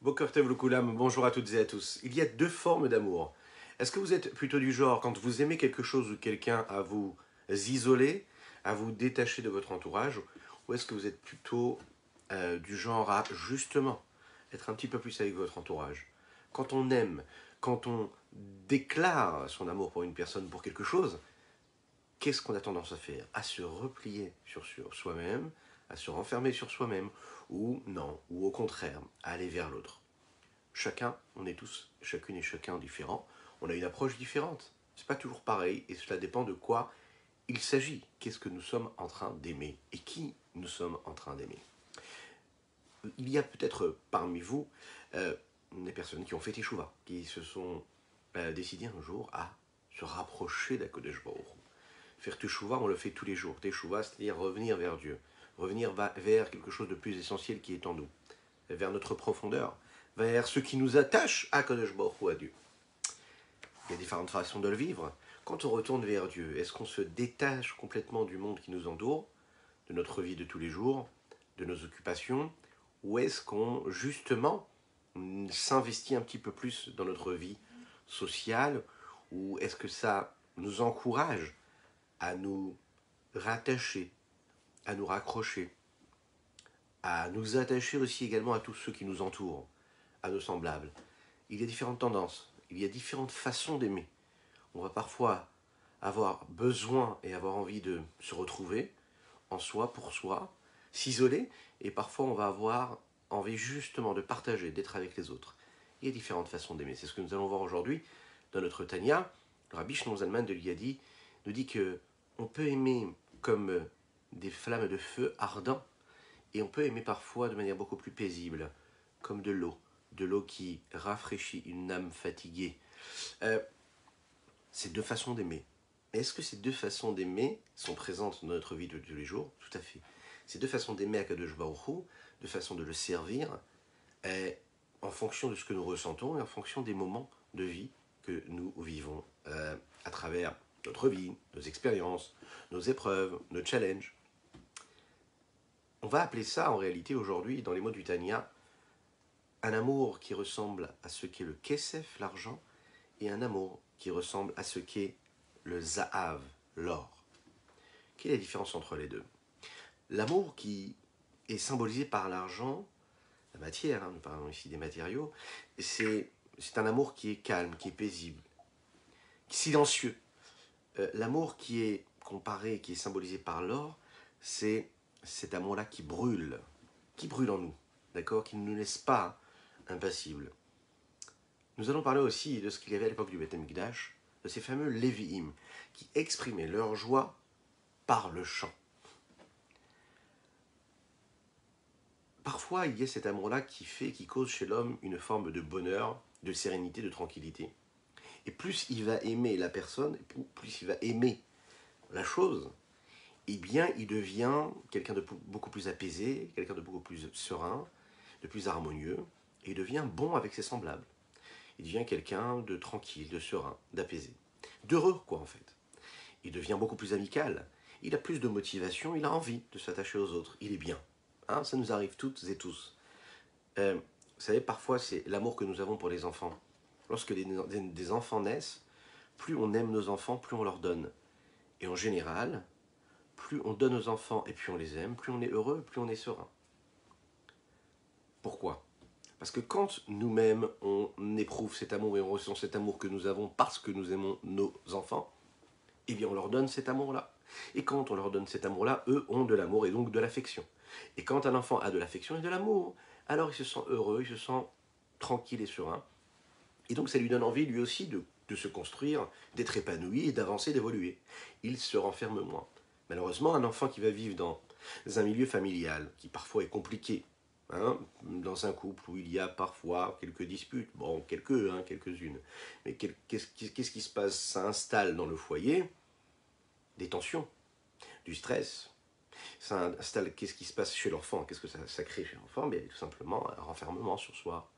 Boker Tov Koulam, bonjour à toutes et à tous. Il y a deux formes d'amour. Est-ce que vous êtes plutôt du genre, quand vous aimez quelque chose ou quelqu'un, à vous isoler, à vous détacher de votre entourage, ou est-ce que vous êtes plutôt du genre à justement être un petit peu plus avec votre entourage? Quand on aime, quand on déclare son amour pour une personne, pour quelque chose, qu'est-ce qu'on a tendance à faire? À se replier sur soi-même, à se renfermer sur soi-même, ou non, ou au contraire, à aller vers l'autre. Chacun, on est tous, chacune et chacun différents, on a une approche différente. C'est pas toujours pareil, et cela dépend de quoi il s'agit. Qu'est-ce que nous sommes en train d'aimer, et qui nous sommes en train d'aimer. Il y a peut-être parmi vous des personnes qui ont fait Teshuvah, qui se sont décidées un jour à se rapprocher d'Akadosh Baruch Hu. Faire Teshuvah, on le fait tous les jours. Teshuvah, c'est-à-dire revenir vers Dieu, revenir vers quelque chose de plus essentiel qui est en nous, vers notre profondeur, vers ce qui nous attache à Kadosh Baruch Hu, à Dieu. Il y a différentes façons de le vivre. Quand on retourne vers Dieu, est-ce qu'on se détache complètement du monde qui nous entoure, de notre vie de tous les jours, de nos occupations, ou est-ce qu'on, justement, s'investit un petit peu plus dans notre vie sociale, ou est-ce que ça nous encourage à nous rattacher, à nous raccrocher, à nous attacher aussi également à tous ceux qui nous entourent, à nos semblables. Il y a différentes tendances, il y a différentes façons d'aimer. On va parfois avoir besoin et avoir envie de se retrouver en soi, pour soi, s'isoler, et parfois on va avoir envie justement de partager, d'être avec les autres. Il y a différentes façons d'aimer. C'est ce que nous allons voir aujourd'hui dans notre Tanya. Le Rabbi Shlomo Zalman de l'Iyadi nous dit que on peut aimer comme des flammes de feu ardents, et on peut aimer parfois de manière beaucoup plus paisible, comme de l'eau qui rafraîchit une âme fatiguée. C'est deux façons d'aimer. Est-ce que ces deux façons d'aimer sont présentes dans notre vie de tous les jours? Tout à fait. Ces deux façons d'aimer Akadosh Baruch Hu, deux façons de le servir, en fonction de ce que nous ressentons et en fonction des moments de vie que nous vivons à travers notre vie, nos expériences, nos épreuves, nos challenges. On va appeler ça en réalité aujourd'hui, dans les mots du Tanya, un amour qui ressemble à ce qu'est le kesef, l'argent, et un amour qui ressemble à ce qu'est le zahav, l'or. Quelle est la différence entre les deux? L'amour qui est symbolisé par l'argent, la matière, nous parlons ici des matériaux, c'est un amour qui est calme, qui est paisible, silencieux. L'amour qui est comparé, qui est symbolisé par l'or, c'est cet amour-là qui brûle en nous, d'accord, qui ne nous laisse pas impassibles. Nous allons parler aussi de ce qu'il y avait à l'époque du Beth Amikdash, de ces fameux Lévi'im, qui exprimaient leur joie par le chant. Parfois, il y a cet amour-là qui cause chez l'homme une forme de bonheur, de sérénité, de tranquillité. Et plus il va aimer la personne, plus il va aimer la chose, eh bien, il devient quelqu'un de beaucoup plus apaisé, quelqu'un de beaucoup plus serein, de plus harmonieux, et il devient bon avec ses semblables. Il devient quelqu'un de tranquille, de serein, d'apaisé. D'heureux, quoi, en fait. Il devient beaucoup plus amical. Il a plus de motivation, il a envie de s'attacher aux autres. Il est bien. Hein, ça nous arrive toutes et tous. Vous savez, parfois, c'est l'amour que nous avons pour les enfants. Lorsque des enfants naissent, plus on aime nos enfants, plus on leur donne. Et en général, plus on donne aux enfants et plus on les aime, plus on est heureux, plus on est serein. Pourquoi? Parce que quand nous-mêmes, on éprouve cet amour et on ressent cet amour que nous avons parce que nous aimons nos enfants, eh bien on leur donne cet amour-là. Et quand on leur donne cet amour-là, eux ont de l'amour et donc de l'affection. Et quand un enfant a de l'affection et de l'amour, alors il se sent heureux, il se sent tranquille et serein. Et donc ça lui donne envie lui aussi de se construire, d'être épanoui et d'avancer, d'évoluer. Il se renferme moins. Malheureusement, un enfant qui va vivre dans un milieu familial, qui parfois est compliqué, hein, dans un couple où il y a parfois quelques disputes, bon, quelques-unes, mais qu'est-ce qui se passe? Ça installe dans le foyer des tensions, du stress. Ça installe, qu'est-ce qui se passe chez l'enfant? Qu'est-ce que ça crée chez l'enfant? Bien, tout simplement un renfermement sur soi.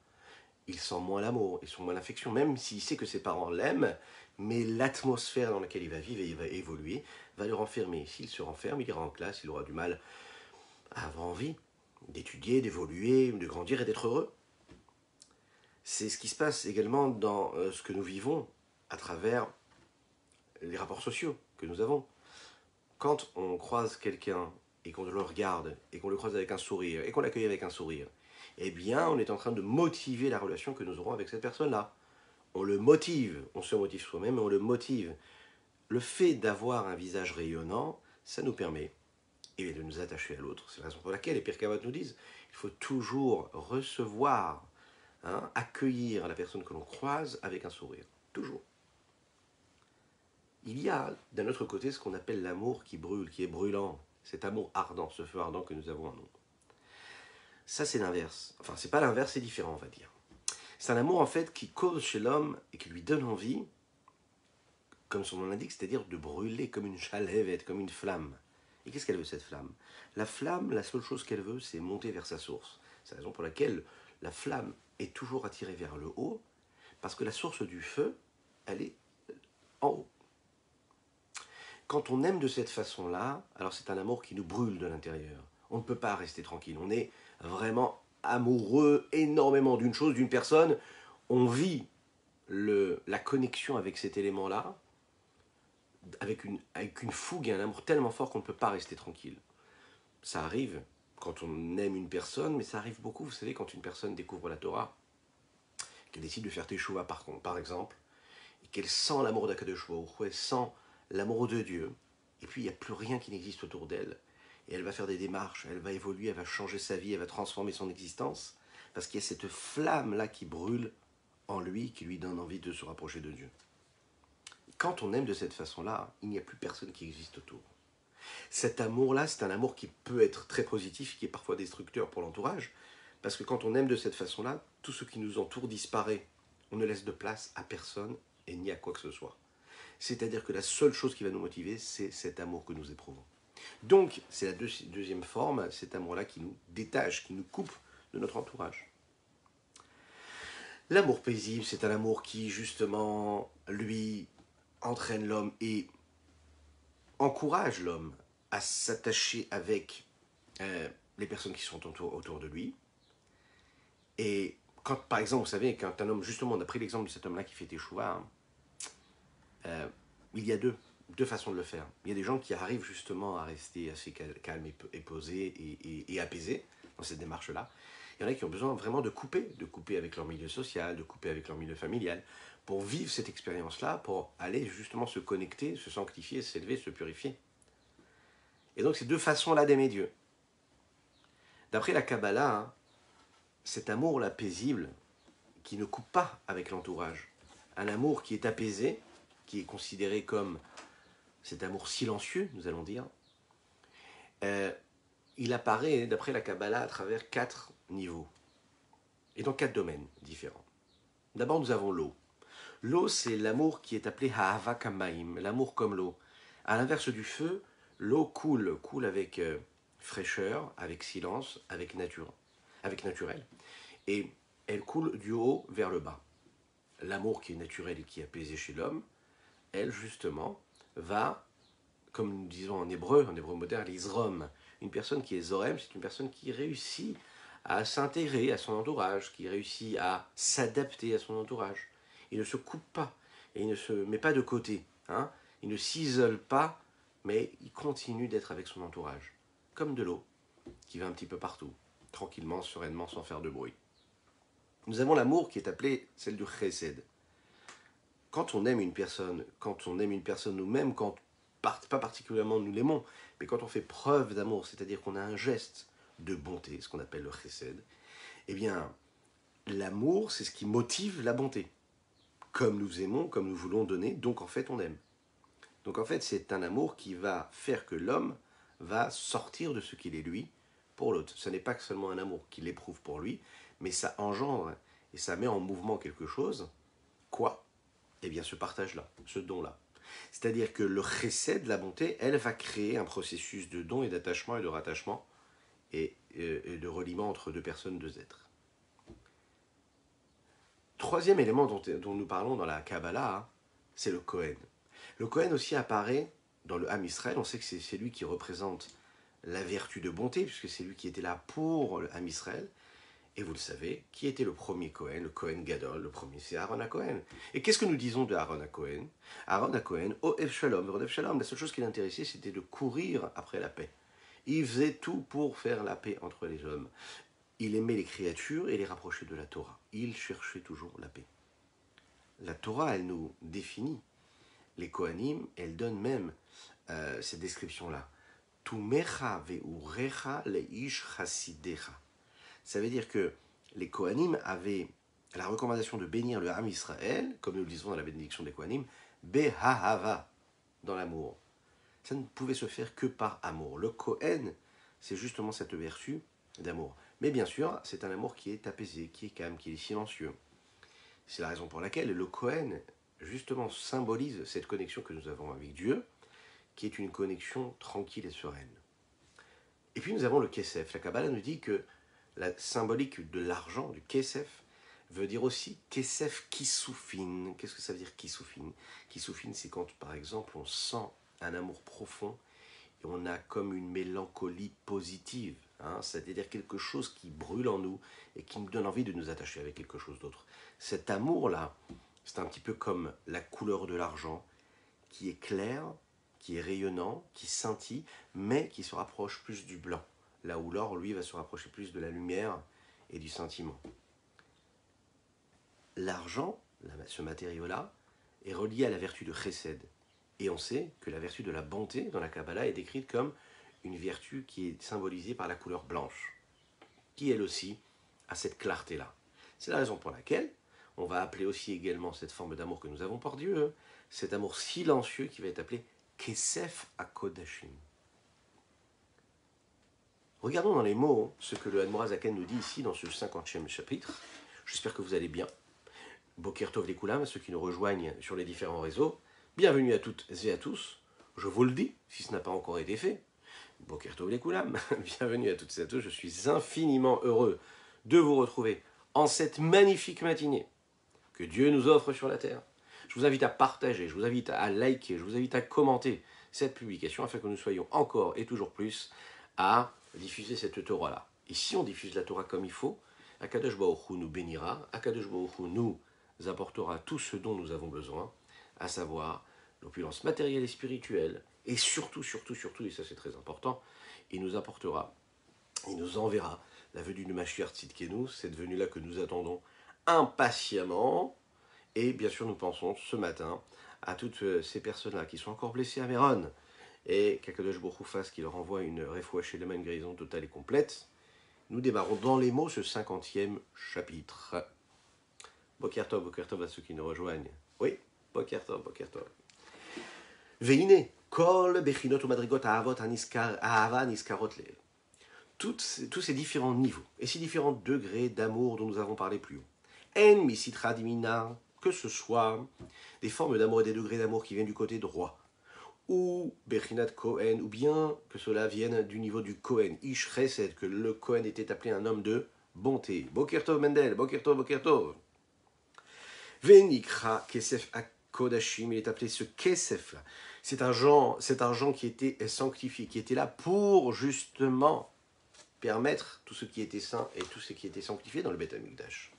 Il sent moins l'amour, il sent moins l'affection, même s'il sait que ses parents l'aiment, mais l'atmosphère dans laquelle il va vivre et il va évoluer va le renfermer. S'il se renferme, il ira en classe, il aura du mal à avoir envie d'étudier, d'évoluer, de grandir et d'être heureux. C'est ce qui se passe également dans ce que nous vivons à travers les rapports sociaux que nous avons. Quand on croise quelqu'un et qu'on le regarde et qu'on le croise avec un sourire et qu'on l'accueille avec un sourire, eh bien, on est en train de motiver la relation que nous aurons avec cette personne-là. On le motive, on se motive soi-même, mais on le motive. Le fait d'avoir un visage rayonnant, ça nous permet de nous attacher à l'autre. C'est la raison pour laquelle les Pirkei Avot nous disent il faut toujours recevoir, accueillir la personne que l'on croise avec un sourire. Toujours. Il y a d'un autre côté ce qu'on appelle l'amour qui brûle, qui est brûlant. Cet amour ardent, ce feu ardent que nous avons en nous. Ça, c'est l'inverse. Enfin, c'est pas l'inverse, c'est différent, on va dire. C'est un amour, en fait, qui cause chez l'homme et qui lui donne envie, comme son nom l'indique, c'est-à-dire de brûler comme une chalevette, comme une flamme. Et qu'est-ce qu'elle veut, cette flamme? La flamme, la seule chose qu'elle veut, c'est monter vers sa source. C'est la raison pour laquelle la flamme est toujours attirée vers le haut, parce que la source du feu, elle est en haut. Quand on aime de cette façon-là, alors c'est un amour qui nous brûle de l'intérieur. On ne peut pas rester tranquille. On est vraiment amoureux énormément d'une chose, d'une personne. On vit la connexion avec cet élément-là avec une fougue et un amour tellement fort qu'on ne peut pas rester tranquille. Ça arrive quand on aime une personne, mais ça arrive beaucoup, vous savez, quand une personne découvre la Torah, qu'elle décide de faire teshuva par exemple, et qu'elle sent l'amour d'Akadosh Baruch Hu, elle sent l'amour de Dieu, et puis il n'y a plus rien qui n'existe autour d'elle, et elle va faire des démarches, elle va évoluer, elle va changer sa vie, elle va transformer son existence, parce qu'il y a cette flamme-là qui brûle en lui, qui lui donne envie de se rapprocher de Dieu. Quand on aime de cette façon-là, il n'y a plus personne qui existe autour. Cet amour-là, c'est un amour qui peut être très positif, qui est parfois destructeur pour l'entourage, parce que quand on aime de cette façon-là, tout ce qui nous entoure disparaît. On ne laisse de place à personne et ni à quoi que ce soit. C'est-à-dire que la seule chose qui va nous motiver, c'est cet amour que nous éprouvons. Donc, c'est la deuxième forme, cet amour-là qui nous détache, qui nous coupe de notre entourage. L'amour paisible, c'est un amour qui, justement, lui, entraîne l'homme et encourage l'homme à s'attacher avec les personnes qui sont autour de lui. Et quand, par exemple, vous savez, quand un homme, justement, on a pris l'exemple de cet homme-là qui fait teshuva, il y a deux façons de le faire. Il y a des gens qui arrivent justement à rester assez calmes et posés et apaisés dans cette démarche-là. Il y en a qui ont besoin vraiment de couper avec leur milieu social, de couper avec leur milieu familial, pour vivre cette expérience-là, pour aller justement se connecter, se sanctifier, s'élever, se purifier. Et donc ces deux façons-là d'aimer Dieu. D'après la Kabbalah, cet amour-là paisible, qui ne coupe pas avec l'entourage, un amour qui est apaisé, qui est considéré comme cet amour silencieux, nous allons dire, il apparaît, d'après la Kabbalah, à travers 4 niveaux, et dans 4 domaines différents. D'abord, nous avons l'eau. L'eau, c'est l'amour qui est appelé Ha'ava Kamaim, l'amour comme l'eau. À l'inverse du feu, l'eau coule avec fraîcheur, avec silence, avec naturel. Et elle coule du haut vers le bas. L'amour qui est naturel et qui est apaisé chez l'homme, elle, justement, va, comme nous disons en hébreu moderne, l'izrom. Une personne qui est zorem, c'est une personne qui réussit à s'intégrer à son entourage, qui réussit à s'adapter à son entourage. Il ne se coupe pas, et il ne se met pas de côté. Il ne s'isole pas, mais il continue d'être avec son entourage. Comme de l'eau, qui va un petit peu partout, tranquillement, sereinement, sans faire de bruit. Nous avons l'amour qui est appelé celle du chesed. Quand on aime une personne nous-mêmes, quand pas particulièrement nous l'aimons, mais quand on fait preuve d'amour, c'est-à-dire qu'on a un geste de bonté, ce qu'on appelle le chesed, eh bien, l'amour, c'est ce qui motive la bonté. Comme nous aimons, comme nous voulons donner, donc en fait on aime. Donc en fait c'est un amour qui va faire que l'homme va sortir de ce qu'il est lui pour l'autre. Ce n'est pas seulement un amour qu'il éprouve pour lui, mais ça engendre et ça met en mouvement quelque chose. Quoi? Eh bien ce partage-là, ce don-là. C'est-à-dire que le chesed, la bonté, elle va créer un processus de don et d'attachement et de rattachement et de reliement entre deux personnes, deux êtres. Troisième élément dont nous parlons dans la Kabbalah, c'est le Kohen. Le Kohen aussi apparaît dans le Ham Israël. On sait que c'est lui qui représente la vertu de bonté, puisque c'est lui qui était là pour le Ham Israël. Et vous le savez, qui était le premier Cohen? Le Cohen Gadol, le premier c'est Aaron à Cohen. Et qu'est-ce que nous disons de Aaron à Cohen? Aaron à Cohen, Oev Shalom, Oev Shalom, la seule chose qui l'intéressait c'était de courir après la paix. Il faisait tout pour faire la paix entre les hommes. Il aimait les créatures et les rapprocher de la Torah. Il cherchait toujours la paix. La Torah, elle nous définit. Les Kohanim, elle donne même cette description-là. Tumecha veurecha leish chasidecha. Ça veut dire que les Kohanim avaient la recommandation de bénir le Ham Israël, comme nous le disons dans la bénédiction des Kohanim, Behahava, dans l'amour. Ça ne pouvait se faire que par amour. Le Kohen, c'est justement cette vertu d'amour. Mais bien sûr, c'est un amour qui est apaisé, qui est calme, qui est silencieux. C'est la raison pour laquelle le Kohen, justement, symbolise cette connexion que nous avons avec Dieu, qui est une connexion tranquille et sereine. Et puis nous avons le Kesef. La Kabbalah nous dit que la symbolique de l'argent, du Kesef, veut dire aussi Kesef Kisoufine. Qu'est-ce que ça veut dire Kisoufine? Kisoufine, c'est quand, par exemple, on sent un amour profond et on a comme une mélancolie positive. C'est-à-dire quelque chose qui brûle en nous et qui nous donne envie de nous attacher avec quelque chose d'autre. Cet amour-là, c'est un petit peu comme la couleur de l'argent, qui est clair, qui est rayonnant, qui scintille, mais qui se rapproche plus du blanc. Là où l'or, lui, va se rapprocher plus de la lumière et du sentiment. L'argent, ce matériau-là, est relié à la vertu de Chesed. Et on sait que la vertu de la bonté dans la Kabbalah est décrite comme une vertu qui est symbolisée par la couleur blanche, qui elle aussi a cette clarté-là. C'est la raison pour laquelle on va appeler aussi également cette forme d'amour que nous avons pour Dieu, cet amour silencieux qui va être appelé Kesef HaKodashim. Regardons dans les mots ce que le Admorazaken nous dit ici dans ce 50e chapitre. J'espère que vous allez bien. Boker Tov les Koulam, ceux qui nous rejoignent sur les différents réseaux. Bienvenue à toutes et à tous. Je vous le dis, si ce n'a pas encore été fait. Boker Tov les Koulam, bienvenue à toutes et à tous. Je suis infiniment heureux de vous retrouver en cette magnifique matinée que Dieu nous offre sur la terre. Je vous invite à partager, je vous invite à liker, je vous invite à commenter cette publication afin que nous soyons encore et toujours plus à diffuser cette Torah-là. Et si on diffuse la Torah comme il faut, Akadosh Baruch Hu nous bénira, Akadosh Baruch Hu nous apportera tout ce dont nous avons besoin, à savoir l'opulence matérielle et spirituelle, et surtout, et ça c'est très important, il nous apportera, il nous enverra la venue de Mashiach Tzidkenu, cette venue-là que nous attendons impatiemment, et bien sûr nous pensons ce matin à toutes ces personnes-là qui sont encore blessées à Méron, et qu'Akadosh Baruch Hu fasse qu'il leur envoie une refoua chez une guérison totale et complète. Nous démarrons dans les mots ce 50e chapitre. Boker Tov à ceux qui nous rejoignent. Oui, Boker Tov. Veine, kol bechinot ou madrigot ahavot ahava niskarot leel. Tous ces différents niveaux et ces différents degrés d'amour dont nous avons parlé plus haut. En misitra dimina, que ce soit des formes d'amour et des degrés d'amour qui viennent du côté droit, ou bechinat Kohen, ou bien que cela vienne du niveau du Kohen, Ish Chesed, que le Kohen était appelé un homme de bonté. Boker Tov Mendel, Boker Tov. Venikra Kesef HaKodashim, il est appelé ce Kesef-là. C'est argent qui était sanctifié, qui était là pour justement permettre tout ce qui était saint et tout ce qui était sanctifié dans le Beth Amikdash.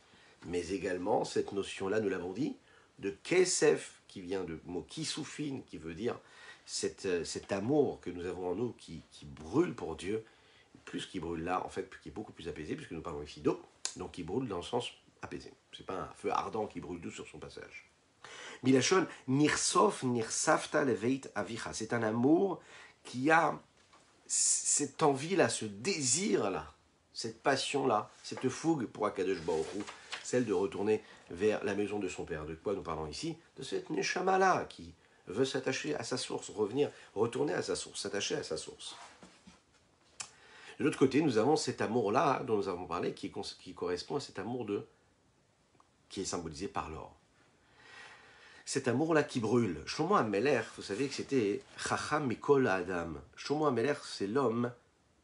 Mais également, cette notion-là, nous l'avons dit, de Kesef, qui vient du mot Kisoufine, qui veut dire cet amour que nous avons en nous, qui brûle pour Dieu, plus qui brûle là, en fait, qui est beaucoup plus apaisé, puisque nous parlons ici d'eau, donc qui brûle dans le sens apaisé. Ce n'est pas un feu ardent qui brûle doux sur son passage. Milachon, nirsof, nirsafta leveit avicha. C'est un amour qui a cette envie-là, ce désir-là, cette passion-là, cette fougue pour Akadosh Baruch Hu, celle de retourner vers la maison de son père. De quoi nous parlons ici? De cette neshama-là qui veut s'attacher à sa source, retourner à sa source, s'attacher à sa source. De l'autre côté, nous avons cet amour-là dont nous avons parlé, qui correspond à cet amour qui est symbolisé par l'or. Cet amour-là qui brûle. Shlomo HaMelech, vous savez que c'était Chacham Mikol Adam. Shlomo HaMelech, c'est l'homme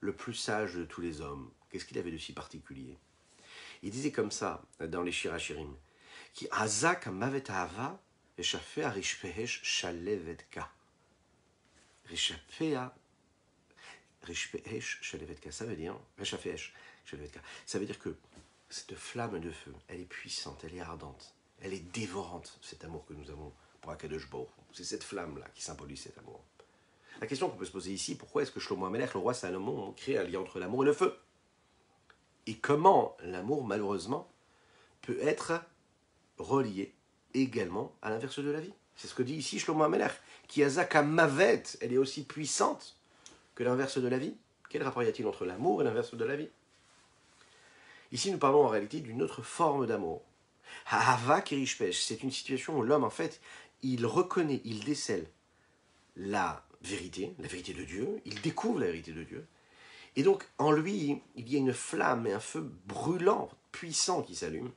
le plus sage de tous les hommes. Qu'est-ce qu'il avait de si particulier? Il disait comme ça dans les Shir HaShirim, qui Azak Mavet Ahava Eshafea Rishpehesh Shalevetka. Rishpehesh Shalevetka, ça veut dire Rishpehesh Shalevetka. Ça veut dire que cette flamme de feu, elle est puissante, elle est ardente, elle est dévorante, cet amour que nous avons pour Akadosh Baruch Hu. C'est cette flamme-là qui symbolise cet amour. La question qu'on peut se poser ici, pourquoi est-ce que Shlomo HaMelech, le roi Salomon, crée un lien entre l'amour et le feu? Et comment l'amour, malheureusement, peut être relié également à l'inverse de la vie? C'est ce que dit ici Shlomo HaMelech. Ki azaka mavet, elle est aussi puissante que l'inverse de la vie. Quel rapport y a-t-il entre l'amour et l'inverse de la vie? Ici, nous parlons en réalité d'une autre forme d'amour. Ha'ava kirishpesh, c'est une situation où l'homme, en fait, il reconnaît, il décèle la vérité de Dieu, il découvre la vérité de Dieu, et donc en lui, il y a une flamme et un feu brûlant, puissant qui s'allume.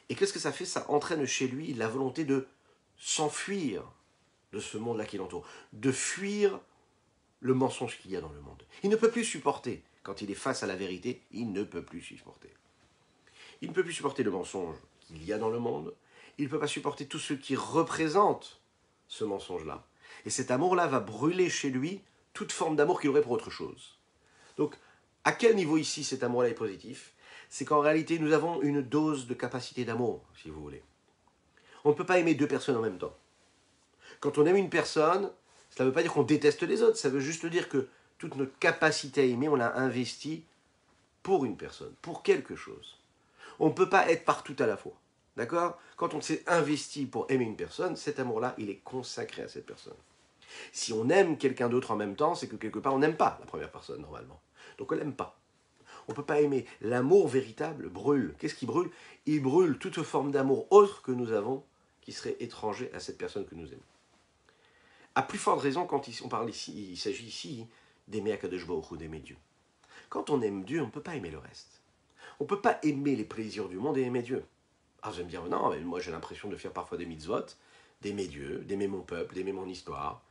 Et qu'est-ce que ça fait? Ça entraîne chez lui la volonté de s'enfuir de ce monde-là qui l'entoure, de fuir le mensonge qu'il y a dans le monde. Il ne peut plus supporter, quand il est face à la vérité, il ne peut plus supporter. Il ne peut plus supporter le mensonge qu'il y a dans le monde, il ne peut pas supporter tout ce qui représente ce mensonge-là. Et cet amour-là va brûler chez lui toute forme d'amour qu'il aurait pour autre chose. Donc, à quel niveau ici cet amour-là est positif? C'est qu'en réalité, nous avons une dose de capacité d'amour, si vous voulez. On ne peut pas aimer deux personnes en même temps. Quand on aime une personne, cela ne veut pas dire qu'on déteste les autres, ça veut juste dire que toute notre capacité à aimer, on l'a investie pour une personne, pour quelque chose. On ne peut pas être partout à la fois. D'accord? Quand on s'est investi pour aimer une personne, cet amour-là, il est consacré à cette personne. Si on aime quelqu'un d'autre en même temps, c'est que quelque part, on n'aime pas la première personne, normalement. Donc on ne l'aime pas. On ne peut pas aimer. L'amour véritable brûle. Qu'est-ce qui brûle? Il brûle toute forme d'amour autre que nous avons, qui serait étranger à cette personne que nous aimons. À plus forte raison, quand on parle ici, il s'agit ici d'aimer Akadosh Baruch Hu, d'aimer Dieu. Quand on aime Dieu, on ne peut pas aimer le reste. On ne peut pas aimer les plaisirs du monde et aimer Dieu. Alors vous allez me dire, non, mais moi j'ai l'impression de faire parfois des mitzvot, d'aimer Dieu, d'aimer mon peuple, d'aimer mon histoire,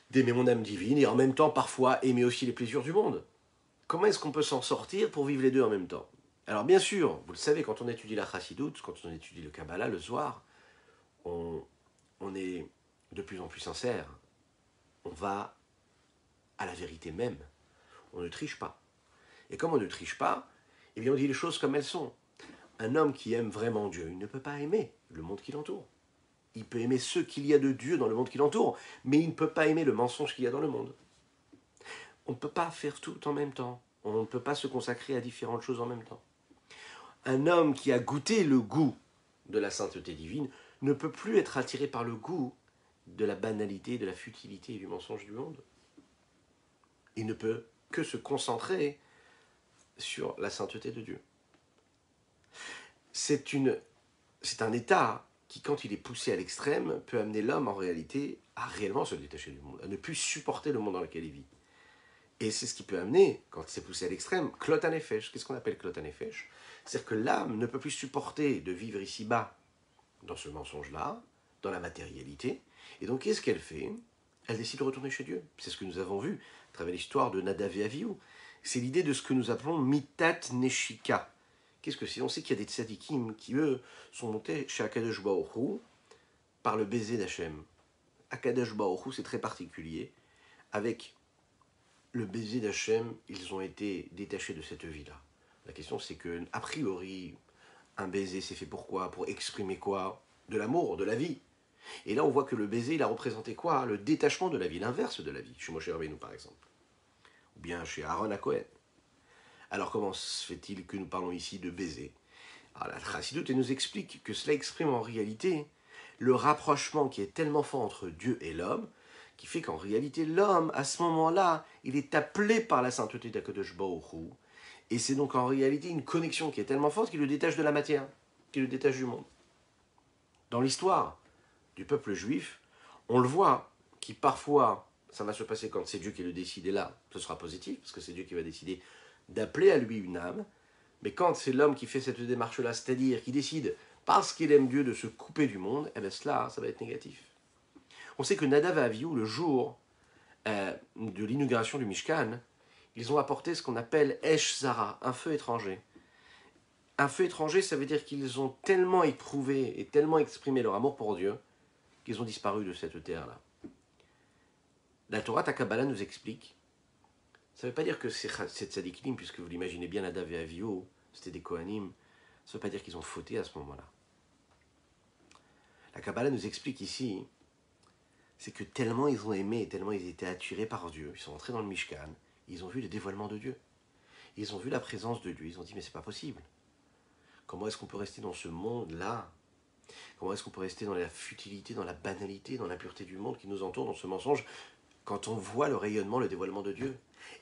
d'aimer mon âme divine, et en même temps parfois aimer aussi les plaisirs du monde. Comment est-ce qu'on peut s'en sortir pour vivre les deux en même temps? Alors bien sûr, vous le savez, quand on étudie la Chassidoute, quand on étudie le Kabbalah le soir, on est de plus en plus sincère. On va à la vérité même. On ne triche pas. Et comme on ne triche pas, eh bien on dit les choses comme elles sont. Un homme qui aime vraiment Dieu, il ne peut pas aimer le monde qui l'entoure. Il peut aimer ce qu'il y a de Dieu dans le monde qui l'entoure, mais il ne peut pas aimer le mensonge qu'il y a dans le monde. On ne peut pas faire tout en même temps. On ne peut pas se consacrer à différentes choses en même temps. Un homme qui a goûté le goût de la sainteté divine ne peut plus être attiré par le goût de la banalité, de la futilité et du mensonge du monde. Il ne peut que se concentrer sur la sainteté de Dieu. C'est un état qui, quand il est poussé à l'extrême, peut amener l'homme en réalité à réellement se détacher du monde, à ne plus supporter le monde dans lequel il vit. Et c'est ce qui peut amener, quand c'est poussé à l'extrême, klot hanefesh. Qu'est-ce qu'on appelle klot hanefesh? C'est-à-dire que l'âme ne peut plus supporter de vivre ici-bas, dans ce mensonge-là, dans la matérialité. Et donc, qu'est-ce qu'elle fait? Elle décide de retourner chez Dieu. C'est ce que nous avons vu à travers l'histoire de Nadav et Avihu. C'est l'idée de ce que nous appelons mitat neshika. Qu'est-ce que c'est? On sait qu'il y a des tzadikim qui, eux, sont montés chez Akadosh Baruch Hu par le baiser d'Hachem. Akadosh Baruch Hu, c'est très particulier. Avec le baiser d'Hachem, ils ont été détachés de cette vie-là. La question, c'est que, a priori, un baiser, c'est fait pour quoi? Pour exprimer quoi? De l'amour, de la vie. Et là, on voit que le baiser, il a représenté quoi? Le détachement de la vie, l'inverse de la vie, chez Moshe Rabbeinu, par exemple. Ou bien chez Aaron à Cohen. Alors, comment se fait-il que nous parlons ici de baiser? Alors, la Chassidoute nous explique que cela exprime en réalité le rapprochement qui est tellement fort entre Dieu et l'homme, qui fait qu'en réalité, l'homme, à ce moment-là, il est appelé par la sainteté d'Akadosh Baruch Hu. Et c'est donc en réalité une connexion qui est tellement forte qu'il le détache de la matière, qui le détache du monde. Dans l'histoire du peuple juif, on le voit, qui parfois, ça va se passer quand c'est Dieu qui le décide, et là, ce sera positif, parce que c'est Dieu qui va décider d'appeler à lui une âme, mais quand c'est l'homme qui fait cette démarche-là, c'est-à-dire qui décide, parce qu'il aime Dieu, de se couper du monde, eh bien cela, ça va être négatif. On sait que Nadav et Avihu, le jour de l'inauguration du Mishkan, ils ont apporté ce qu'on appelle Esh Zara, un feu étranger. Un feu étranger, ça veut dire qu'ils ont tellement éprouvé et tellement exprimé leur amour pour Dieu qu'ils ont disparu de cette terre-là. La Torah Takabala nous explique, ça ne veut pas dire que ces tzadikim, puisque vous l'imaginez bien, Nadav et Avihu, c'était des Kohanim, ça ne veut pas dire qu'ils ont fauté à ce moment-là. La Kabbalah nous explique ici, c'est que tellement ils ont aimé, tellement ils étaient attirés par Dieu, ils sont entrés dans le Mishkan, ils ont vu le dévoilement de Dieu. Ils ont vu la présence de Dieu, ils ont dit mais c'est pas possible. Comment est-ce qu'on peut rester dans ce monde-là? Comment est-ce qu'on peut rester dans la futilité, dans la banalité, dans l'impureté du monde qui nous entoure, dans ce mensonge, quand on voit le rayonnement, le dévoilement de Dieu?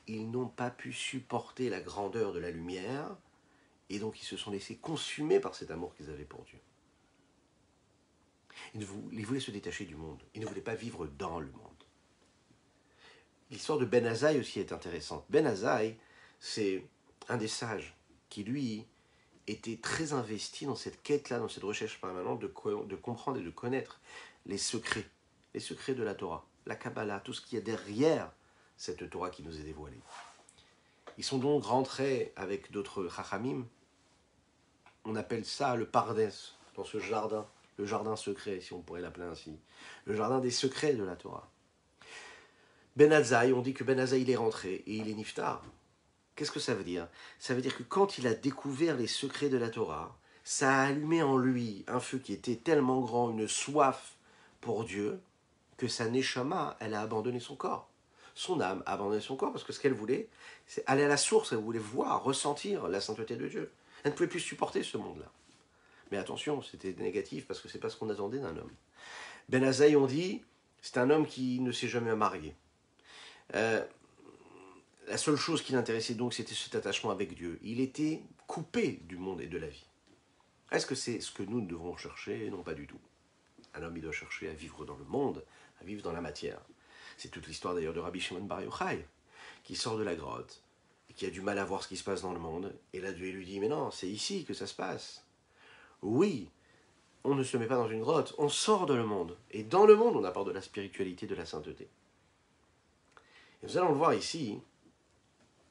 Ils n'ont pas pu supporter la grandeur de la lumière, et donc ils se sont laissés consumer par cet amour qu'ils avaient pour Dieu. Ils voulaient se détacher du monde, ils ne voulaient pas vivre dans le monde. L'histoire de Ben Azaï aussi est intéressante. Ben Azaï, c'est un des sages qui, lui, était très investi dans cette quête-là, dans cette recherche permanente de comprendre et de connaître les secrets de la Torah, la Kabbalah, tout ce qu'il y a derrière cette Torah qui nous est dévoilée. Ils sont donc rentrés avec d'autres Chachamim, on appelle ça le Pardes, dans ce jardin, le jardin secret, si on pourrait l'appeler ainsi, le jardin des secrets de la Torah. Ben Azaï, on dit que Ben Azaï il est rentré et il est niftar. Qu'est-ce que ça veut dire? Ça veut dire que quand il a découvert les secrets de la Torah, ça a allumé en lui un feu qui était tellement grand, une soif pour Dieu, que sa neshama, elle a abandonné son corps. Son âme a abandonné son corps parce que ce qu'elle voulait, c'est aller à la source, elle voulait voir, ressentir la sainteté de Dieu. Elle ne pouvait plus supporter ce monde-là. Mais attention, c'était négatif parce que c'est pas ce qu'on attendait d'un homme. Ben Azaï, on dit, c'est un homme qui ne s'est jamais marié. La seule chose qui l'intéressait donc, c'était cet attachement avec Dieu. Il était coupé du monde et de la vie. Est-ce que c'est ce que nous devons chercher? Non, pas du tout. Un homme, il doit chercher à vivre dans le monde, à vivre dans la matière. C'est toute l'histoire d'ailleurs de Rabbi Shimon Bar Yochai, qui sort de la grotte, et qui a du mal à voir ce qui se passe dans le monde. Et là, Dieu lui dit, mais non, c'est ici que ça se passe. Oui, on ne se met pas dans une grotte, on sort de le monde. Et dans le monde, on apporte de la spiritualité, de la sainteté. Et nous allons le voir ici,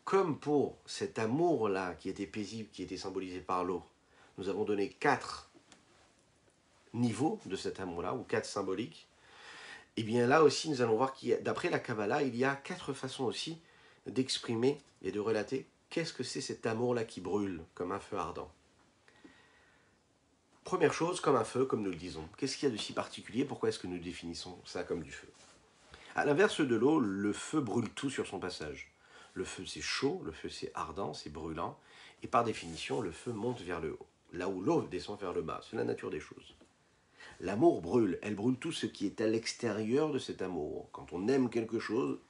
comme pour cet amour-là qui était paisible, qui était symbolisé par l'eau, nous avons donné 4 niveaux de cet amour-là, ou 4 symboliques, et bien là aussi nous allons voir qu'il d'après la Kabbalah, il y a 4 façons aussi d'exprimer et de relater qu'est-ce que c'est cet amour-là qui brûle comme un feu ardent. Première chose, comme un feu, comme nous le disons. Qu'est-ce qu'il y a de si particulier? Pourquoi est-ce que nous définissons ça comme du feu? À l'inverse de l'eau, le feu brûle tout sur son passage. Le feu c'est chaud, le feu c'est ardent, c'est brûlant, et par définition le feu monte vers le haut, là où l'eau descend vers le bas, c'est la nature des choses. L'amour brûle, elle brûle tout ce qui est à l'extérieur de cet amour. Quand on aime quelque chose,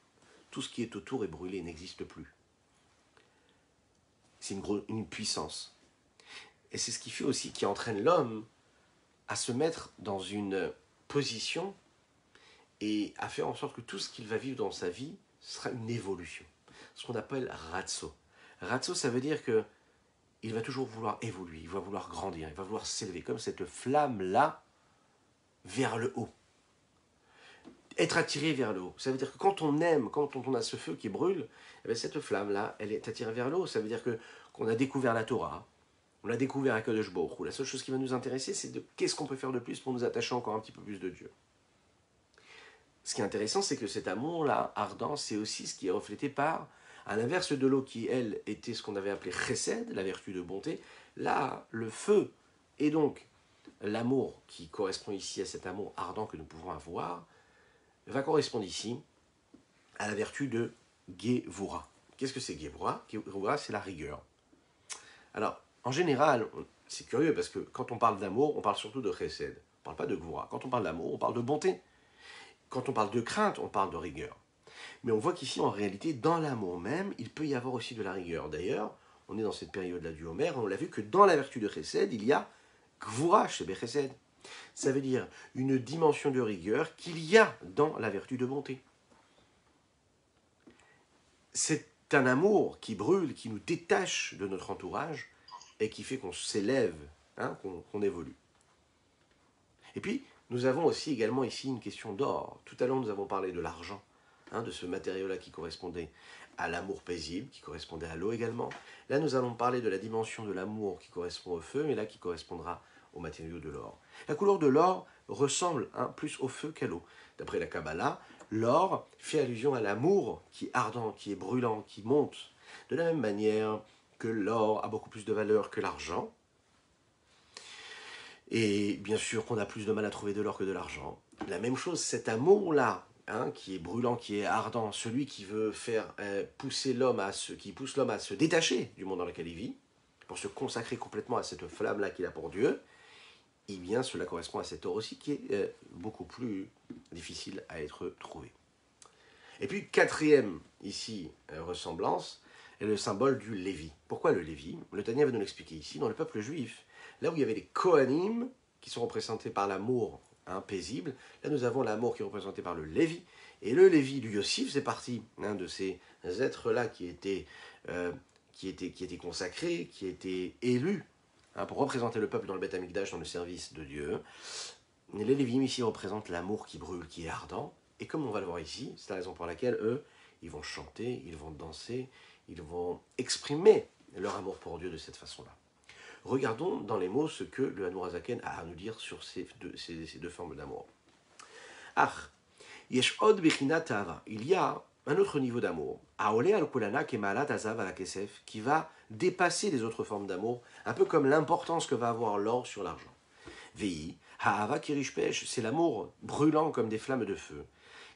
tout ce qui est autour est brûlé, n'existe plus. C'est une puissance. Et c'est ce qui fait aussi, qui entraîne l'homme à se mettre dans une position et à faire en sorte que tout ce qu'il va vivre dans sa vie sera une évolution. Ce qu'on appelle ratso. Ratso, ça veut dire que il va toujours vouloir évoluer, il va vouloir grandir, il va vouloir s'élever, comme cette flamme-là, vers le haut. Être attiré vers le haut. Ça veut dire que quand on aime, quand on a ce feu qui brûle, eh bien cette flamme-là, elle est attirée vers le haut. Ça veut dire qu'on a découvert la Torah, on a découvert Akadosh Baruch Hu. La seule chose qui va nous intéresser, c'est de qu'est-ce qu'on peut faire de plus pour nous attacher encore un petit peu plus de Dieu. Ce qui est intéressant, c'est que cet amour-là, ardent, c'est aussi ce qui est reflété par, à l'inverse de l'eau qui, elle, était ce qu'on avait appelé chesed, la vertu de bonté. Là, le feu, et donc l'amour qui correspond ici à cet amour ardent que nous pouvons avoir, va correspondre ici à la vertu de Gevura. Qu'est-ce que c'est Gevura? Gevura, c'est la rigueur. Alors, en général, c'est curieux parce que quand on parle d'amour, on parle surtout de chesed. On ne parle pas de Gevura. Quand on parle d'amour, on parle de bonté. Quand on parle de crainte, on parle de rigueur. Mais on voit qu'ici, en réalité, dans l'amour même, il peut y avoir aussi de la rigueur. D'ailleurs, on est dans cette période-là du Homer, et on l'a vu que dans la vertu de chesed, il y a Gvura, Shebe Chesed. Ça veut dire une dimension de rigueur qu'il y a dans la vertu de bonté. C'est un amour qui brûle, qui nous détache de notre entourage et qui fait qu'on s'élève, hein, qu'on évolue. Et puis, nous avons aussi également ici une question d'or. Tout à l'heure, nous avons parlé de l'argent, hein, de ce matériau-là qui correspondait à l'amour paisible, qui correspondait à l'eau également. Là, nous allons parler de la dimension de l'amour qui correspond au feu, mais là, qui correspondra au matériau de l'or. La couleur de l'or ressemble plus au feu qu'à l'eau. D'après la Kabbalah, l'or fait allusion à l'amour qui est ardent, qui est brûlant, qui monte. De la même manière que l'or a beaucoup plus de valeur que l'argent. Et bien sûr qu'on a plus de mal à trouver de l'or que de l'argent. La même chose, cet amour-là, hein, qui est brûlant, qui est ardent, celui qui veut faire pousser l'homme qui pousse l'homme à se détacher du monde dans lequel il vit, pour se consacrer complètement à cette flamme-là qu'il a pour Dieu, eh bien cela correspond à cet or aussi qui est beaucoup plus difficile à être trouvé. Et puis, quatrième, ici, ressemblance, est le symbole du Lévi. Pourquoi le Lévi? Le Tania va nous l'expliquer ici. Dans le peuple juif, là où il y avait les Kohanim, qui sont représentés par l'amour paisible, là nous avons l'amour qui est représenté par le Lévi. Et le Lévi du Yossif, c'est parti de ces êtres-là qui étaient consacrés, qui étaient élus pour représenter le peuple dans le Beth Amikdash, dans le service de Dieu. Les Lévim ici représentent l'amour qui brûle, qui est ardent. Et comme on va le voir ici, c'est la raison pour laquelle eux, ils vont chanter, ils vont danser, ils vont exprimer leur amour pour Dieu de cette façon-là. Regardons dans les mots ce que le Hanurazaken a à nous dire sur ces deux formes d'amour. Ah, yesh od bichinat ta'ava. Il y a un autre niveau d'amour, aole al kulana kemalat azav ala kesef, qui va dépasser les autres formes d'amour, un peu comme l'importance que va avoir l'or sur l'argent. Vei, ha'ava kirishpesh, c'est l'amour brûlant comme des flammes de feu,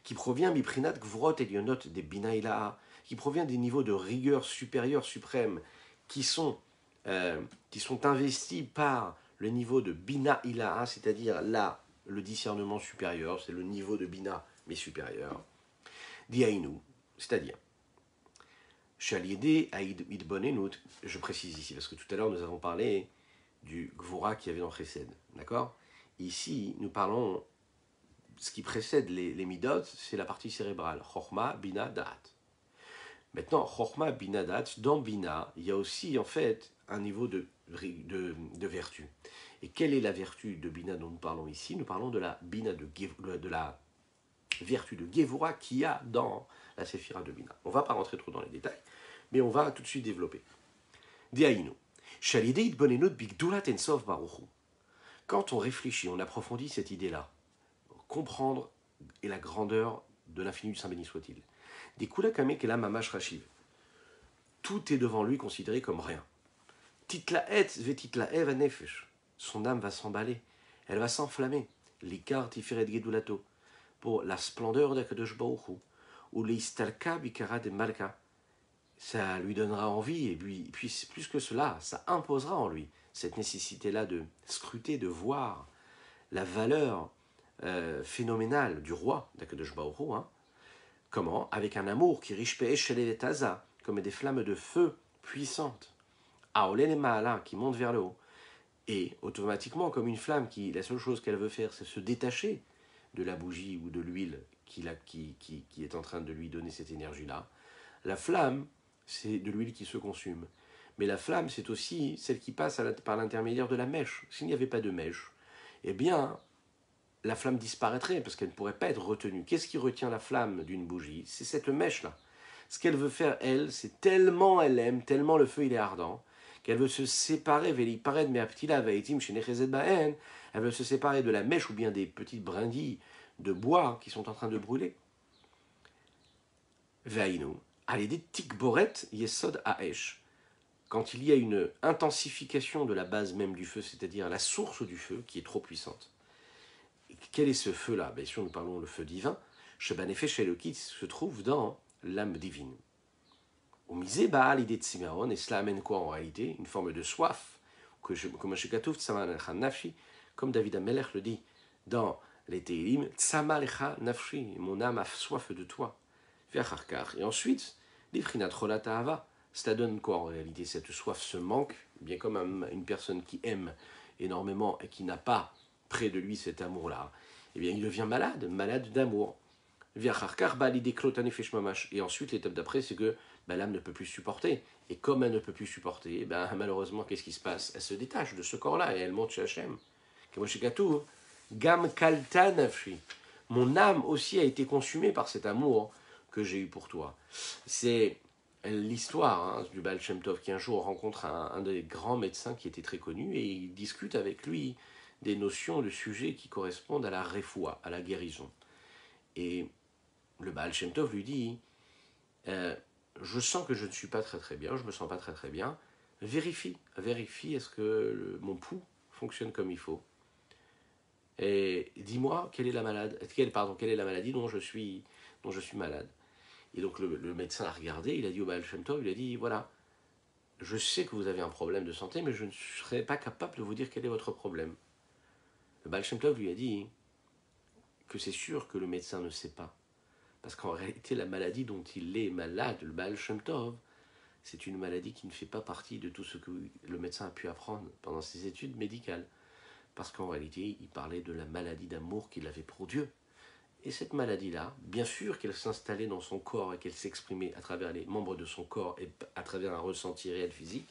qui provient biprinat gvrot elionot des bina ilaha, qui provient des niveaux de rigueur supérieure suprême qui sont investis par le niveau de bina ilaha, c'est-à-dire là le discernement supérieur, c'est le niveau de bina mais supérieur. Diainu, c'est-à-dire Shaliede Aïd Idbonenut, je précise ici parce que tout à l'heure nous avons parlé du Gvura qui avait dans Chesed, d'accord? Ici, nous parlons, ce qui précède les Midot, c'est la partie cérébrale, Chochma, Bina, Da'at. Maintenant, Chochma, Bina, Da'at, dans Bina, il y a aussi en fait un niveau de vertu. Et quelle est la vertu de Bina dont nous parlons ici? Nous parlons de la Bina, de la vertu de Gevura qu'il y a dans la Séphira de Bina. On ne va pas rentrer trop dans les détails, mais on va tout de suite développer. Diaïno. Quand on réfléchit, on approfondit cette idée-là, comprendre et la grandeur de l'infini du Saint béni soit-il. Des kulakame kela mamash rashiv. Tout est devant lui considéré comme rien. Titlaet vetitlaev anefesh. Son âme va s'emballer, elle va s'enflammer. L'ikar tiferet gedulato. Pour la splendeur d'Akadosh Baruch Hu, ou l'istalka bikara de malka. Ça lui donnera envie, et puis plus que cela, ça imposera en lui cette nécessité-là de scruter, de voir la valeur phénoménale du roi d'Akadosh Baruch Hu. Comment? Avec un amour qui riche taza, comme des flammes de feu puissantes. Aolene Maala, qui monte vers le haut. Et automatiquement, comme une flamme qui, la seule chose qu'elle veut faire, c'est se détacher de la bougie ou de l'huile qui est en train de lui donner cette énergie-là. La flamme, c'est de l'huile qui se consume. Mais la flamme, c'est aussi celle qui passe par l'intermédiaire de la mèche. S'il n'y avait pas de mèche, eh bien, la flamme disparaîtrait parce qu'elle ne pourrait pas être retenue. Qu'est-ce qui retient la flamme d'une bougie? C'est cette mèche-là. Ce qu'elle veut faire, elle, c'est tellement elle aime, tellement le feu il est ardent, qu'elle veut se séparer, elle veut se séparer de la mèche ou bien des petites brindilles de bois qui sont en train de brûler. Quand il y a une intensification de la base même du feu, c'est-à-dire la source du feu qui est trop puissante. Et quel est ce feu-là? Bien sûr, nous parlons le feu divin. Shebanefesh Shelokit se trouve dans l'âme divine. Au misé Baal l'idée de Simeon, et cela amène quoi en réalité? Une forme de soif, comme David Amelech le dit dans les Télim, Tsama lecha nafshi, mon âme a soif de toi. Et ensuite, l'ifrinat cholat ahava, cela donne quoi en réalité? Cette soif, ce manque, bien comme une personne qui aime énormément et qui n'a pas près de lui cet amour-là, eh bien il devient malade d'amour. Et ensuite, l'étape d'après, c'est que l'âme ne peut plus supporter. Et comme elle ne peut plus supporter, malheureusement, qu'est-ce qui se passe? Elle se détache de ce corps-là et elle monte chez Hachem. Gam kalta nafshi. Mon âme aussi a été consumée par cet amour que j'ai eu pour toi. C'est l'histoire du Baal Shem Tov qui un jour rencontre un des grands médecins qui était très connu et il discute avec lui des notions de sujets qui correspondent à la refoua, à la guérison. Et le Baal Shem Tov lui dit je sens que je ne suis pas très très bien, je me sens pas très très bien, vérifie est-ce que mon pouls fonctionne comme il faut. Et dis-moi quelle est la quelle est la maladie dont je suis malade. Et donc le médecin a regardé, il a dit au Baal Shem Tov, il a dit voilà, je sais que vous avez un problème de santé, mais je ne serai pas capable de vous dire quel est votre problème. Le Baal Shem Tov lui a dit que c'est sûr que le médecin ne sait pas. Parce qu'en réalité, la maladie dont il est malade, le Baal Shem Tov, c'est une maladie qui ne fait pas partie de tout ce que le médecin a pu apprendre pendant ses études médicales. Parce qu'en réalité, il parlait de la maladie d'amour qu'il avait pour Dieu. Et cette maladie-là, bien sûr qu'elle s'installait dans son corps et qu'elle s'exprimait à travers les membres de son corps et à travers un ressenti réel physique,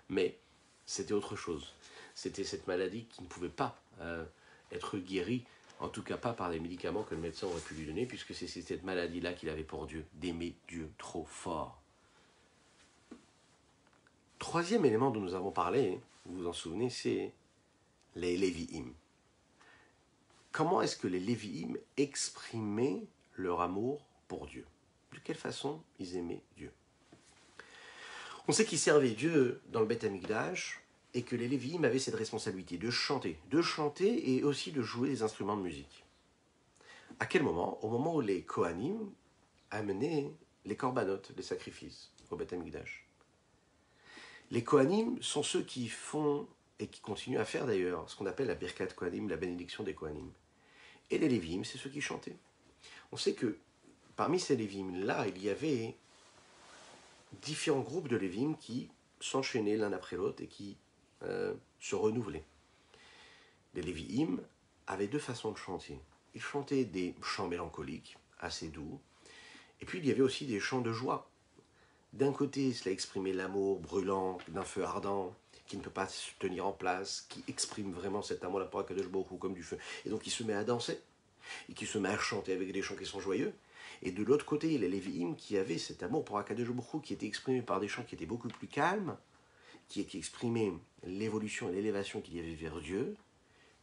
mais c'était autre chose. C'était cette maladie qui ne pouvait pas être guérie, en tout cas pas par les médicaments que le médecin aurait pu lui donner, puisque c'est cette maladie-là qu'il avait pour Dieu, d'aimer Dieu trop fort. Troisième élément dont nous avons parlé, vous vous en souvenez, c'est les Lévi'im. Comment est-ce que les Lévi'im exprimaient leur amour pour Dieu? De quelle façon ils aimaient Dieu? On sait qu'ils servaient Dieu dans le Beth Amikdash et que les Lévi'im avaient cette responsabilité de chanter et aussi de jouer des instruments de musique. À quel moment? Au moment où les Kohanim amenaient les corbanotes, les sacrifices au Beth Amikdash. Les Kohanim sont ceux qui font et qui continuent à faire d'ailleurs ce qu'on appelle la Birkat Kohanim, la bénédiction des Kohanim. Et les Lévi'im, c'est ceux qui chantaient. On sait que parmi ces Lévi'im-là, il y avait différents groupes de Lévi'im qui s'enchaînaient l'un après l'autre et qui se renouvelaient. Les Lévi'im avaient deux façons de chanter. Ils chantaient des chants mélancoliques, assez doux, et puis il y avait aussi des chants de joie. D'un côté, cela exprimait l'amour brûlant d'un feu ardent, qui ne peut pas se tenir en place, qui exprime vraiment cet amour, la parole Kadosh Baruch Hu, comme du feu. Et donc il se met à danser, et qui se met à chanter avec des chants qui sont joyeux. Et de l'autre côté, il y a les Lévi'im qui avaient cet amour pour Akadosh Baruch Hu, qui était exprimé par des chants qui étaient beaucoup plus calmes, qui exprimaient l'évolution et l'élévation qu'il y avait vers Dieu,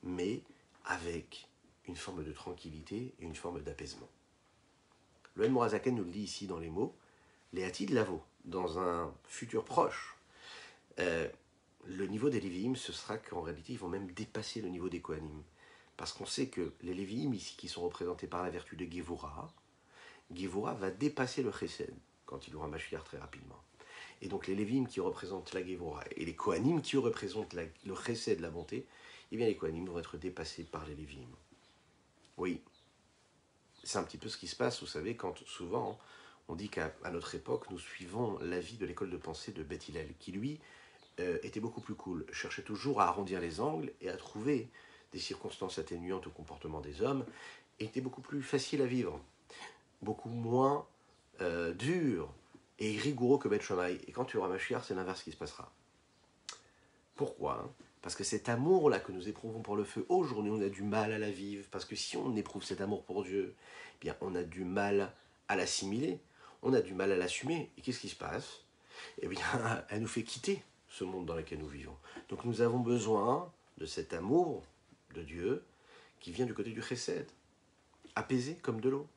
mais avec une forme de tranquillité et une forme d'apaisement. Le Ben Morazaken nous le dit ici dans les mots, les Hatid Lavo, dans un futur proche, le niveau des Lévi'im, ce sera qu'en réalité, ils vont même dépasser le niveau des Kohanim. Parce qu'on sait que les Lévi'im ici, qui sont représentés par la vertu de Gevura va dépasser le Chesed, quand il y aura Mashiach très rapidement. Et donc les Lévi'im qui représentent la Gevura et les Kohanim qui représentent le Chesed, la bonté, eh bien les Kohanim vont être dépassés par les Lévi'im. Oui, c'est un petit peu ce qui se passe, vous savez, quand souvent on dit qu'à notre époque, nous suivons l'avis de l'école de pensée de Beth Hillel, qui lui était beaucoup plus cool, cherchait toujours à arrondir les angles et à trouver des circonstances atténuantes au comportement des hommes, et était beaucoup plus facile à vivre, beaucoup moins dur et rigoureux que Beth Shammai. Et quand tu auras Mashiach, c'est l'inverse qui se passera. Pourquoi? Parce que cet amour-là que nous éprouvons pour le feu, aujourd'hui on a du mal à la vivre, parce que si on éprouve cet amour pour Dieu, eh bien on a du mal à l'assimiler, on a du mal à l'assumer. Et qu'est-ce qui se passe? Eh bien, elle nous fait quitter ce monde dans lequel nous vivons. Donc nous avons besoin de cet amour de Dieu qui vient du côté du chesed, apaisé comme de l'eau.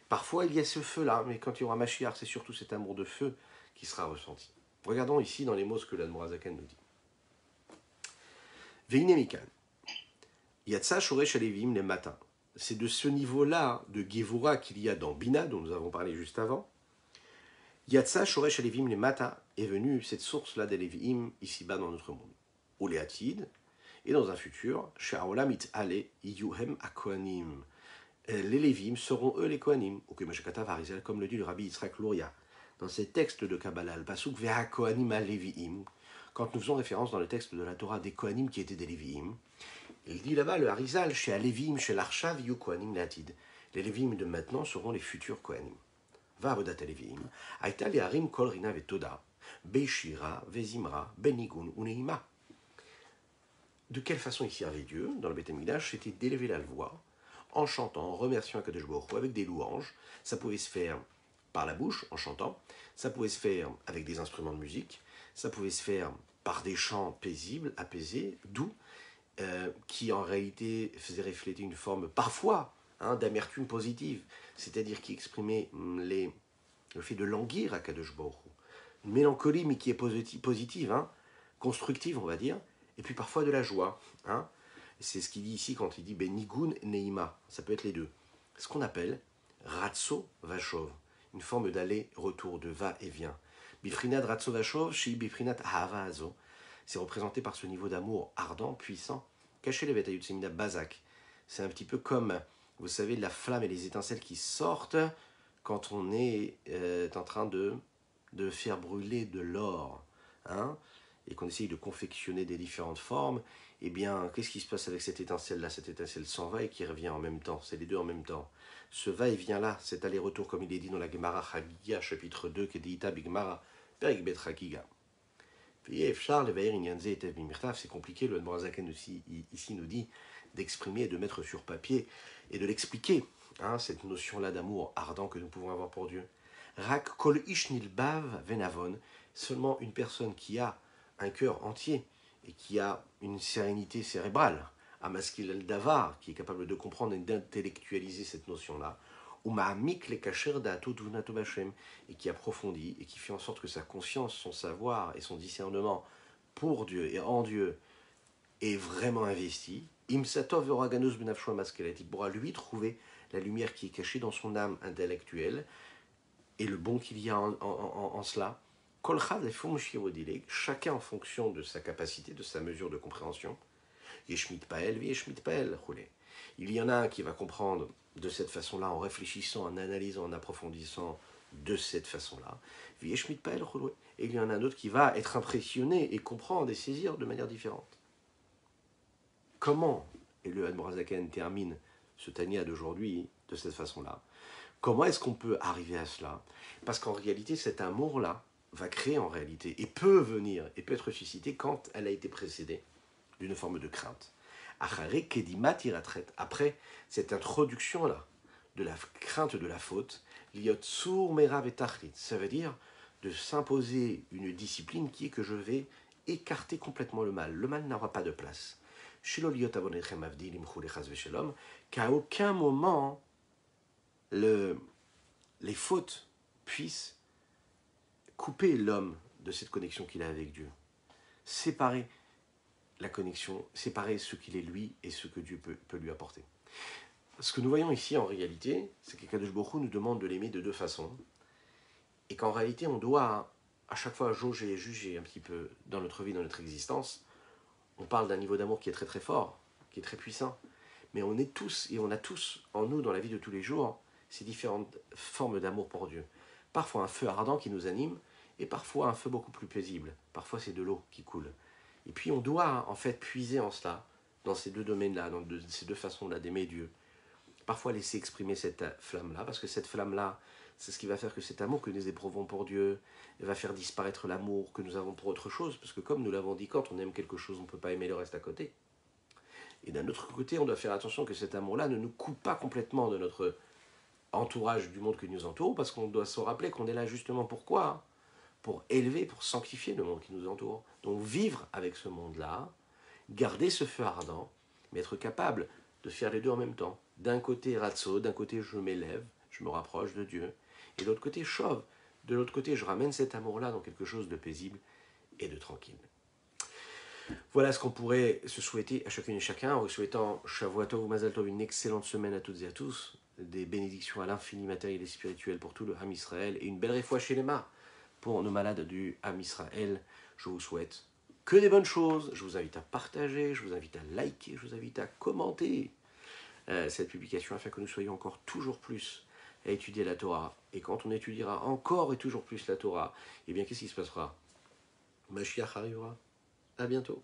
Parfois il y a ce feu-là, mais quand il y aura Mashiach, c'est surtout cet amour de feu qui sera ressenti. Regardons ici dans les mots ce que l'Admorazaken nous dit. Veine Mikan, Yatsa Shoresh Alevim les matins. C'est de ce niveau-là de Gevura qu'il y a dans Bina, dont nous avons parlé juste avant. Yatsa Shoresh Alevim les Mata est venue cette source-là des Lévi'im ici-bas dans notre monde. Ou les Hatid, et dans un futur, Sha'olam it ale yuhem akohanim. Les Lévi'im seront eux les Kohanim, ou que Meshakata Varizal, comme le dit le Rabbi Yitzhak Luria, dans ses textes de Kabbalah, le Pasuk Veha Kohanim al Lévi'im, quand nous faisons référence dans le texte de la Torah des Kohanim qui étaient des Lévi'im, il dit là-bas le Harizal, chez Alévi'im, chez l'Archav, yu Kohanim l'Atid. Les Lévi'im de maintenant seront les futurs Kohanim. Va avodat Alévi'im, aïta liarim kol rina vetoda, beishira, vezimra, benigun uneima. De quelle façon ils servaient Dieu dans le Beth Amikdash? C'était d'élever la voix, en chantant, en remerciant Akadosh Baruch Hu avec des louanges. Ça pouvait se faire par la bouche, en chantant. Ça pouvait se faire avec des instruments de musique. Ça pouvait se faire par des chants paisibles, apaisés, doux, qui en réalité faisaient refléter une forme parfois d'amertume positive, c'est-à-dire qui exprimait le fait de languir à Kadosh Baruch Hu. une mélancolie, mais qui est positive, hein, constructive, on va dire, et puis parfois de la joie. Hein. C'est ce qu'il dit ici quand il dit Benigun Neima, ça peut être les deux. Ce qu'on appelle Ratso Vachov, une forme d'aller-retour, de va-et-vient. Bifrinat Ratso Vachov, Shi Bifrinat Ahava Azo, c'est représenté par ce niveau d'amour ardent, puissant, caché les Vetayut Semina Bazak. C'est un petit peu comme, vous savez, la flamme et les étincelles qui sortent quand on est en train de faire brûler de l'or, hein, et qu'on essaye de confectionner des différentes formes. Eh bien, qu'est-ce qui se passe avec cette étincelle-là? Cette étincelle s'en va et qui revient en même temps. C'est les deux en même temps. Ce va-et-vient-là, cet aller-retour, comme il est dit dans la Gemara Chagiga, chapitre 2, Kedita Bigmara, Perik Bet Chagiga. C'est compliqué, le Admorazaken ici nous dit d'exprimer et de mettre sur papier et de l'expliquer, hein, cette notion-là d'amour ardent que nous pouvons avoir pour Dieu. Rak kol ish nilbav venavon, seulement une personne qui a un cœur entier et qui a une sérénité cérébrale, amaskil al-davar, qui est capable de comprendre et d'intellectualiser cette notion-là, ou ma'amik le kasher da'ato dunato b'Hashem, et qui approfondit et qui fait en sorte que sa conscience, son savoir et son discernement pour Dieu et en Dieu est vraiment investi. Imsatov oraganus benafsho amaskelet, il pourra lui trouver la lumière qui est cachée dans son âme intellectuelle et le bon qu'il y a en cela. Chacun en fonction de sa capacité, de sa mesure de compréhension. Yeshmit Pael, Yeshmit Pael, il y en a un qui va comprendre de cette façon-là, en réfléchissant, en analysant, en approfondissant de cette façon-là. Et il y en a un autre qui va être impressionné et comprendre et saisir de manière différente. Comment, et le Admorazaken termine ce Tanya d'aujourd'hui de cette façon-là, comment est-ce qu'on peut arriver à cela? Parce qu'en réalité, cet amour-là va créer en réalité, et peut venir, et peut être suscité quand elle a été précédée d'une forme de crainte. Après cette introduction-là, de la crainte de la faute, ça veut dire de s'imposer une discipline qui est que je vais écarter complètement le mal. Le mal n'aura pas de place. Qu'à aucun moment les fautes puissent couper l'homme de cette connexion qu'il a avec Dieu. Séparer la connexion, séparer ce qu'il est lui et ce que Dieu peut lui apporter. Ce que nous voyons ici en réalité, c'est que Kadosh Baruch Hu nous demande de l'aimer de deux façons, et qu'en réalité on doit à chaque fois jauger et juger un petit peu dans notre vie, dans notre existence. On parle d'un niveau d'amour qui est très très fort, qui est très puissant, mais on est tous et on a tous en nous dans la vie de tous les jours ces différentes formes d'amour pour Dieu. Parfois un feu ardent qui nous anime, et parfois un feu beaucoup plus paisible. Parfois c'est de l'eau qui coule. Et puis on doit en fait puiser en cela, dans ces deux domaines-là, dans ces deux façons-là d'aimer Dieu. Parfois laisser exprimer cette flamme-là, parce que cette flamme-là, c'est ce qui va faire que cet amour que nous éprouvons pour Dieu va faire disparaître l'amour que nous avons pour autre chose, parce que comme nous l'avons dit, quand on aime quelque chose, on ne peut pas aimer le reste à côté. Et d'un autre côté, on doit faire attention que cet amour-là ne nous coupe pas complètement de notre entourage du monde qui nous entoure, parce qu'on doit se rappeler qu'on est là justement pourquoi? Pour élever, pour sanctifier le monde qui nous entoure. Donc vivre avec ce monde-là, garder ce feu ardent, mais être capable de faire les deux en même temps. D'un côté ratso, d'un côté je m'élève, je me rapproche de Dieu, et de l'autre côté chauve. De l'autre côté, je ramène cet amour-là dans quelque chose de paisible et de tranquille. Voilà ce qu'on pourrait se souhaiter à chacune et chacun, en vous souhaitant Shavuot Tov ou Mazal Tov, une excellente semaine à toutes et à tous, des bénédictions à l'infini matériel et spirituel pour tout le Ham Israël, et une belle réfoua chez les mains pour nos malades du Ham Israël. Je vous souhaite que des bonnes choses. Je vous invite à partager, je vous invite à liker, je vous invite à commenter cette publication afin que nous soyons encore toujours plus à étudier la Torah. Et quand on étudiera encore et toujours plus la Torah, eh bien qu'est-ce qui se passera? Mashiach arrivera. À bientôt.